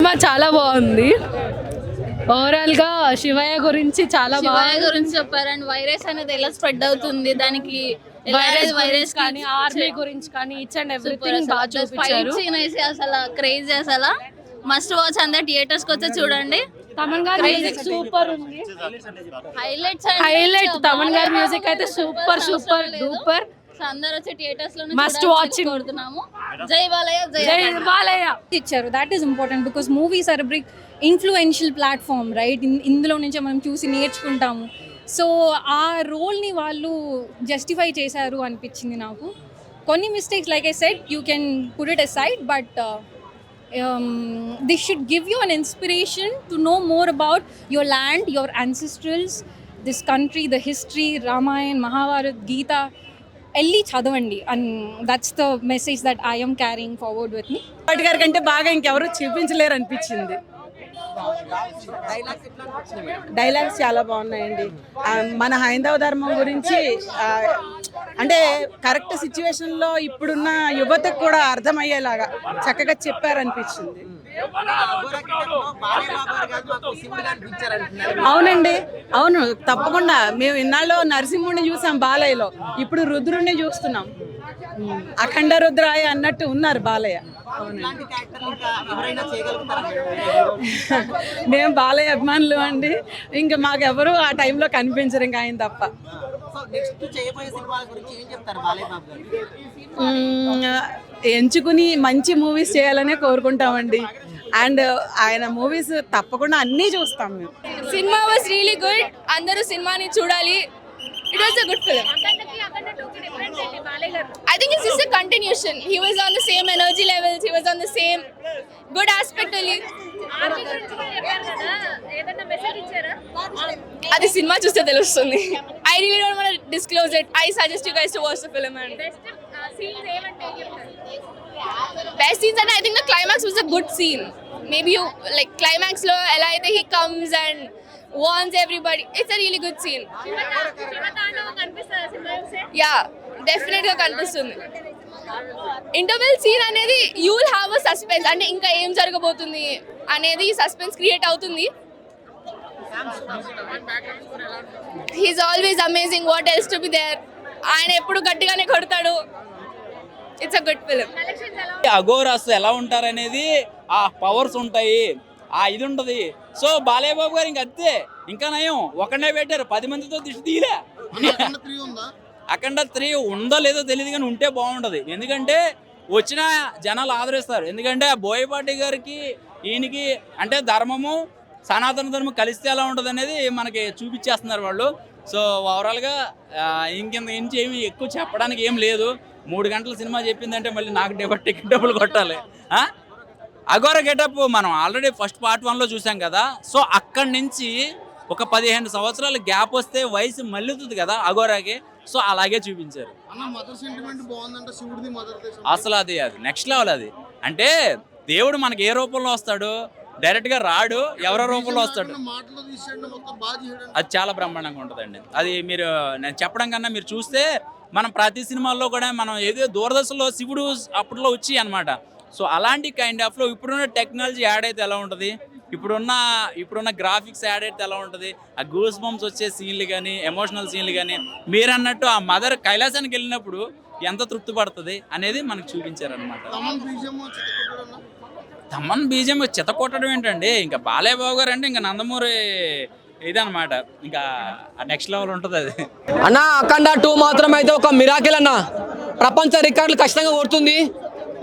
Cinema చాలా బాగుంది. Overall గా శివయ్య గురించి చాలా శివయ్య గురించి చెప్పారు. అండ్ వైరస్ అనేది ఎలా స్ప్రెడ్ అవుతుంది, దానికి వైరస్ కానీ ఆర్మీ గురించి కానీ ఈచ్ అండ్ ఎవ్రీథింగ్ బాగా చూపించారు. సీన్ అయితే అసలు క్రేజీ, అసలు మస్ట్ వాచ్. అందరు థియేటర్స్ కి వచ్చి చూడండి. తమన్ గారి మ్యూజిక్ సూపర్ ఉంది. హైలైట్ తమన్ గారి మ్యూజిక్ అయితే సూపర్ డూపర్. అందరూ వచ్చి థియేటర్స్ లో మస్ట్ వాచ్ కోరుతున్నాము. జై బాలయ్య, జై బాలయ్య ఇచ్చారు. That is important because movies are big influential platform, right? ఇందులో నుంచే మనం చూసి నేర్చుకుంటాము. సో ఆ రోల్ని వాళ్ళు జస్టిఫై చేశారు అనిపించింది నాకు. కొన్ని mistakes, like I said, you can put it aside, but this should give you an inspiration to know more about your land, your ancestrals, this country, the history, Ramayana, Mahabharata, Gita. వెళ్ళి చదవండి. And that's the message that I am carrying forward with me. వాటి గారి కంటే బాగా ఇంకెవరు చూపించలేరు అనిపించింది. Dialogues చాలా బాగున్నాయండి. మన హైందవ ధర్మం గురించి అంటే కరెక్ట్ సిచ్యువేషన్లో ఇప్పుడున్న యువతకు కూడా అర్థమయ్యేలాగా చక్కగా చెప్పారనిపించింది. అవునండి, అవును, తప్పకుండా. మేము ఇన్నాళ్ళు నరసింహుడిని చూసాం బాలయ్యలో, ఇప్పుడు రుద్రుడిని చూస్తున్నాం. అఖండ రుద్రాయ అన్నట్టు ఉన్నారు బాలయ్య. మేము బాలయ్య అభిమానులు అండి. ఇంకా మాకెవరు ఆ టైంలో కనిపించరు, ఇంకా ఆయన తప్ప. ఎంచుకుని మంచి మూవీస్ చేయాలనే కోరుకుంటామండి. అండ్ ఆయన మూవీస్ తప్పకుండా అన్నీ చూస్తాం మేము. Cinema was really good. అందరూ సినిమాని చూడాలి. It was a good film. I think it's just a continuation. He was on the same energy levels. He was on the same good aspect only. అది cinema చూస్తే తెలుస్తుంది. I really don't want to disclose it. I suggest you guys to watch the film. And best scenes, and I think the climax was a good scene. Maybe you like climax lo ela aithe he comes and warns everybody. It's a really good scene. Yeah, definitely కనిపిస్తుంది. Interval scene అనేది you will have a suspense, అంటే ఇంకా ఏం జరగబోతుంది అనేది suspense create అవుతుంది. He's always amazing. What else to be there. ఆయన ఎప్పుడు గట్టిగానే కొడతాడు. It's a good film. అఘోరాస్ ఎలా ఉంటారనేది, ఆ పవర్స్ ఉంటాయి, ఆ ఇది ఉంటుంది. సో బాలయ్య బాబు గారు ఇంక అంతే, ఇంకా నయం ఒకనే పెట్టారు, 10 మందితో దిష్టి తీయలే. అఖండ 3 ఉందో లేదో తెలియదు, కానీ ఉంటే బాగుంటుంది. ఎందుకంటే వచ్చిన జనాలు ఆదరిస్తారు. ఎందుకంటే బోయపాటి గారికి ఈయనకి అంటే ధర్మము సనాతన ధర్మం కలిస్తే ఎలా ఉంటుంది అనేది మనకి చూపించేస్తున్నారు వాళ్ళు. సో ఓవరాల్గా ఇంకెంత నుంచి ఏమి ఎక్కువ చెప్పడానికి ఏం లేదు. 3 గంటల సినిమా చెప్పిందంటే మళ్ళీ నాకు టికెట్ డబ్బులు కొట్టాలి. అఘోర గెటప్ మనం ఆల్రెడీ ఫస్ట్ పార్ట్ 1లో చూసాం కదా. సో అక్కడి నుంచి ఒక 15 సంవత్సరాల గ్యాప్ వస్తే వయసు మళ్ళీతుంది కదా అఘోరాకి. సో అలాగే చూపించారు. అసలు అది నెక్స్ట్ లెవెల్. అది అంటే దేవుడు మనకి ఏ రూపంలో వస్తాడు, డైరెక్ట్గా రాడు, ఎవరో రూపంలో వస్తాడు. అది చాలా బ్రహ్మాండంగా ఉంటుందండి. అది మీరు నేను చెప్పడం కన్నా మీరు చూస్తే మనం ప్రతి సినిమాల్లో కూడా మనం ఏదో దూరదర్శన్లో శివుడు అప్పట్లో వచ్చి అనమాట. సో అలాంటి కైండ్ ఆఫ్లో ఇప్పుడున్న టెక్నాలజీ యాడ్ అయితే ఎలా ఉంటుంది, ఇప్పుడున్న గ్రాఫిక్స్ యాడ్ అయితే ఎలా ఉంటుంది, ఆ గూస్ బంప్స్ వచ్చే సీన్లు కానీ, ఎమోషనల్ సీన్లు కానీ, మీరు అన్నట్టు ఆ మదర్ కైలాసానికి వెళ్ళినప్పుడు ఎంత తృప్తి పడుతుంది అనేది మనకు చూపించారనమాట. తమన్ బీజం చెత్త కొట్టడం ఏంటండి, ఇంకా బాలయ్య బాబు గారు అంటే ఇంకా నందమూరి ఇదనమాట, ఇంకా నెక్స్ట్ లెవెల్ ఉంటుంది అది. అన్న అఖండ 2 మాత్రం అయితే ఒక మిరాకిల్ అన్న. ప్రపంచ రికార్డులు ఖచ్చితంగా కొడుతుంది.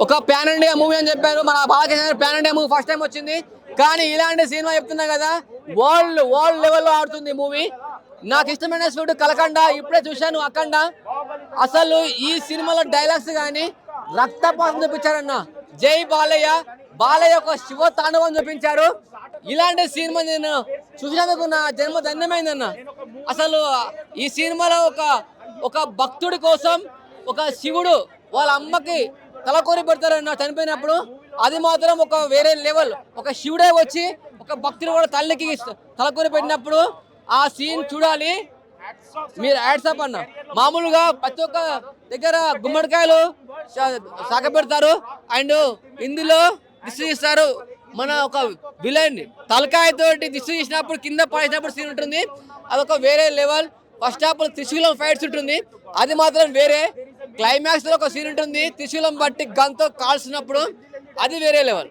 ఒక ప్యాన్ ఇండియా మూవీ అని చెప్పారు, మన Balakrishna pan India movie first time వచ్చింది. కానీ ఇలాంటి సినిమా చెప్తున్నా కదా, వరల్డ్ లెవెల్లో ఆడుతుంది మూవీ. నాకు ఇష్టమైన స్వీట్ కలకండ. ఇప్పుడే చూశాను అఖండ. అసలు ఈ సినిమాలో డైలాగ్స్ కానీ రక్తపాతం చూపించారన్న. జై బాలయ్య. బాలయ్య ఒక శివ తాండవం చూపించారు. ఇలాంటి సినిమా నేను చూసినందుకు నా జన్మ ధన్యమైందన్న. అసలు ఈ సినిమాలో ఒక భక్తుడి కోసం ఒక శివుడు వాళ్ళ అమ్మకి తలకోరి పెడతారన్న చనిపోయినప్పుడు. అది మాత్రం ఒక వేరే లెవెల్. ఒక శివుడే వచ్చి ఒక భక్తుడు కూడా తల్లికి తలకోరి పెట్టినప్పుడు ఆ సీన్ చూడాలి. మీరు యాడ్సప్ అన్న. మామూలుగా ప్రతి ఒక్క దగ్గర గుమ్మడికాయలు సాగ పెడతారు అండ్ ఇందులో దిష్టి ఇస్తారు. మన ఒక విలన్ తలకాయతోటి దిష్టి తీసినప్పుడు కింద పడేసినప్పుడు సీన్ ఉంటుంది, అదొక వేరే లెవెల్. ఫస్ట్ హాఫ్ త్రిశూలం ఫైట్స్ ఉంటుంది, అది మాత్రం వేరే. క్లైమాక్స్ లో ఒక సీన్ ఉంటుంది, త్రిశూలం బట్టి గన్తో కాల్చినప్పుడు, అది వేరే లెవెల్.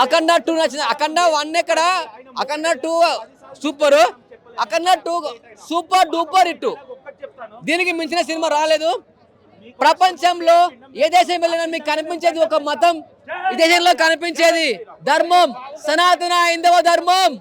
అఖండ 2 నచ్చింది. అఖండ 1 ఎక్కడ, అఖండ 2 సూపర్, అఖండ 2 సూపర్ డూపర్ హిట్. దీనికి మించిన సినిమా రాలేదు. ప్రపంచంలో ఏ దేశం వెళ్ళినా మీకు కనిపించేది ఒక మతం, ఈ దేశంలో కనిపించేది ధర్మం, సనాతన హైందవ ధర్మం.